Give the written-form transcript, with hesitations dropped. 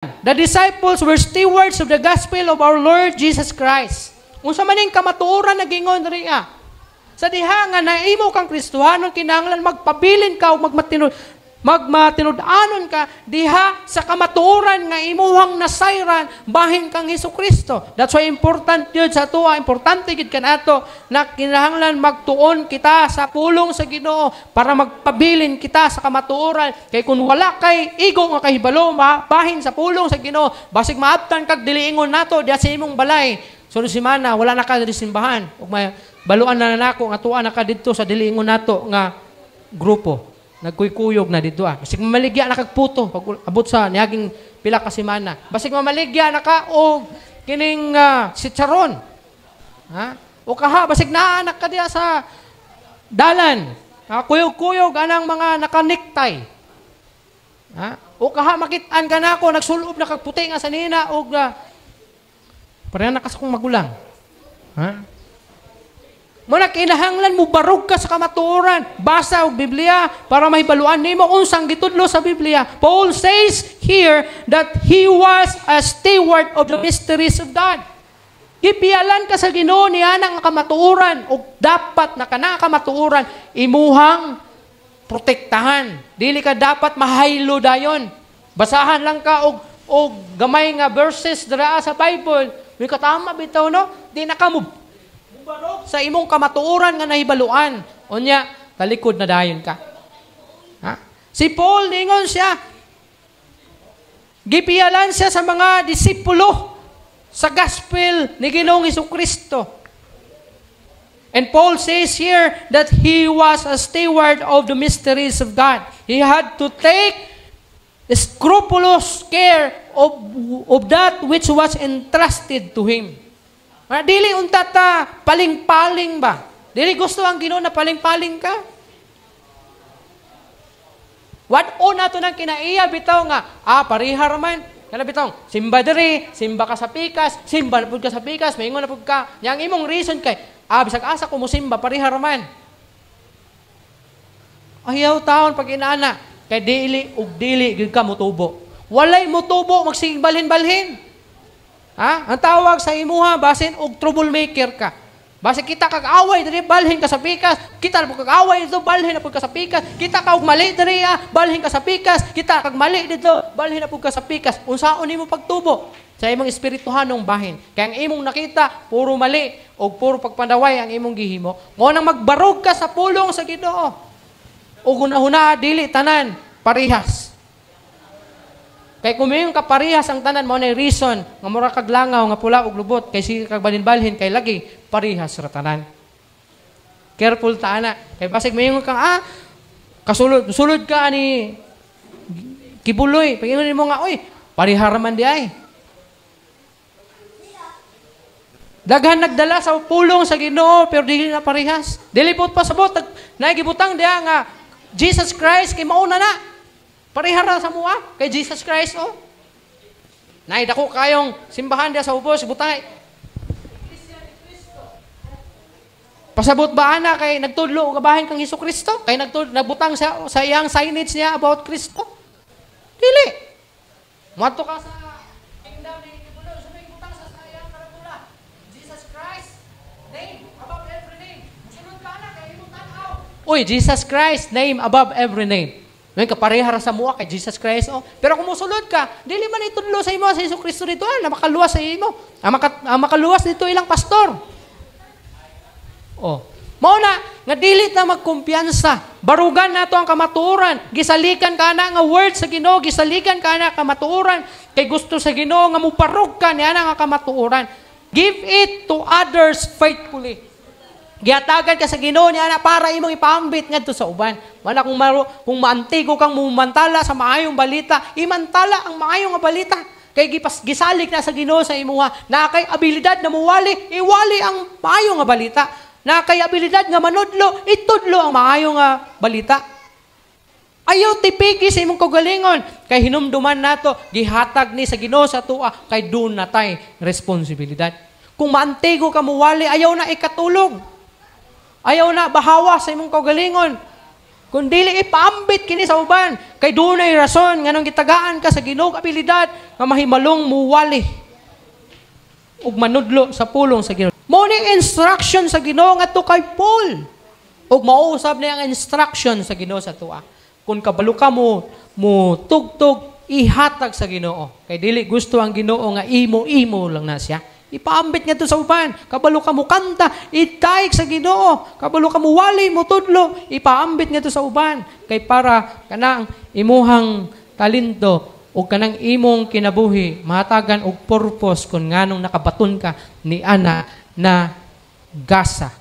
The disciples were stewards of the gospel of our Lord Jesus Christ. Unsa maning kamatuoran nagingon riya. Sa diha nga naimo kang Kristohanon kinahanglan magpabilin ka ug magmatinud-anon ka diha sa kamatuoran nga imuhang nasayran bahin kang Hesukristo. That's why important yun sa tuwa, importante gid kanato na kinahanglan magtuon kita sa pulong sa Ginoo para magpabilin kita sa kamatuoran. Kay kung wala kay igo nga kahibalo bahin sa pulong sa Ginoo, basig maabtan kag diliingon nato diha sa imong balay. So simana wala na ka diri simbahan ug may baluan na nako nga tuwa na ka didto sa diliingon nato nga grupo. Nagkuykuyog na dito Basig mamaligya na kagputo pag abot sa niyaging pila ka semana. Basig mamaligya na ka og kining sitsaron. Ha? O kaha basig naanak ka diya sa dalan. Kuyog-kuyog anang mga nakaniktay. Ha? O kaha makit-an ka nako nagsulob na kagputi nga sa nina og pareha na kas kong magulang. Ha? Muna kinahanglan mo barog ka sa kamatuoran. Basa og Biblia para mahibaluan nimo unsang gitudlo sa Biblia. Paul says here that he was a steward of the mysteries of God. Gipialan ka sa Ginoo niya nga kamatuoran ug dapat na kana kamatuoran imuhang protektahan. Dili ka dapat mahaylo dayon. Basahan lang ka og gamay nga verses dira sa Bible. May katama bitaw no? Di na ka mo sa imong kamatuoran nga nahibaluan. Unya, talikod na dayon ka. Ha? Si Paul, ningon siya, gipialan siya sa mga disipulo sa gospel ni Ginoong Hesukristo. And Paul says here that he was a steward of the mysteries of God. He had to take scrupulous care of that which was entrusted to him. Dili untata paling-paling ba? Dili gusto ang Ginoo na paling-paling ka? What o nato nang kinaiya bitaw nga, parihar man. Kana bitaw, simba diri, simba ka sa pikas, simba na pud ka sa pikas, maingon na pud ka. Yang imong reason kay, bisag asa ko mo simba parihar man. Ayaw taon pag inaana, kay dili ug dili gyud ka motubo. Walay motubo magsige balhin-balhin. Ha? Ang tawag sa imuha, basin og troublemaker ka. Basin kita kag-away diri, balhin ka sa pikas. Kita na kag-away dito, balhin na po ka sa pikas. Kita ka og mali diri, balhin ka sa pikas. Kita kag mali dito, balhin na po ka sa pikas. Unsaon nimo pagtubo sa imong espirituhanong bahin. Kaya ang imong nakita, puro mali o puro pagpandaway ang imong gihimo. Mo nang magbarog ka sa pulong sa Ginoo. O hunahuna dili tanan parihas. Kay kung mayong kaparihas ang tanan mo na reason nga mura kag langaw nga pula og lubot kay sige kag balinbalhin kay lagi parihas ra tanan. Careful ta ana kay basig mayong kang kasulod ka ani kibuloy pagingon mo nga oy parihar man di ay. Daghan nagdala sa pulong sa Ginoo pero dili na parihas. Dili pod pasabot nagibutang diha nga Jesus Christ kay mauna na. Parihara sa mua kay Jesus Christ naidako kayong simbahan dia sa ubos butay. Pasabot ba ana kay nagtudlo og bahin kang Hesukristo? Kay nagbutang sa iyang signage niya about Kristo? Dili. Moadto ka sa kingdom ni Kibulo, sumay butang sa iyang karabula. Jesus Christ, name above every name. Musunod ka ana kay imong tan-aw. Uy, Jesus Christ, name above every name. Ngayon, kaparehara sa mua kay Jesus Christ. Pero kung musulod ka, dili man itudlo sa imo sa Hesukristo dito, na makaluwas sa imo. Ang makaluwas dito ilang pastor. Mao na, nga dili ta magkumpiyansa. Barugan nato ang kamatuoran. Gisalikan ka na nga word sa Ginoo, gisalikan ka na kamatuoran. Kay gusto sa Ginoo nga muparog ka niya nga kamatuoran. Give it to others faithfully. Giatagan ka sa Ginoo niya na para imong ipaambit ngadto sa uban. Wala kung maantigo kang mumantala sa maayong balita, imantala ang maayong nga balita. Kay gisalik na sa Ginoo sa imuha, na kay abilidad na muwali, iwali ang maayong nga balita. Na kay abilidad nga manudlo, itudlo ang maayong nga balita. Ayaw tipigi sa imong kagalingon. Kay hinumduman nato, gihatag ni sa Ginoo sa tua, kay doon na tay responsibilidad. Kung maantigo ka muwali, ayaw na ikatulog. Ayaw na bahawa sa imong kagalingon. Kung dili ipaambit kini sa uban, kay dunay rason nganong gitagaan ka sa Ginoo abilidad nga mahimalong muwali ug manudlo sa pulong sa Ginoo. Mao ni instruction sa Ginoo ngadto kay Paul. Ug mauusab na ang instruction sa Ginoo sa tuwa. Kung kabalo ka mo tugtog ihatag sa Ginoo. Kay dili gusto ang Ginoo nga imo lang na siya. Ipaambit nga to sa uban. Kabalo ka mo kanta, itayig sa Ginoo. Kabalo ka mo wali, mo tudlo, ipaambit nga to sa uban. Kay para kanang imuhang talento o kanang imong kinabuhi, mahatagan og purpose kung nganong nakabaton ka ni ana na gasa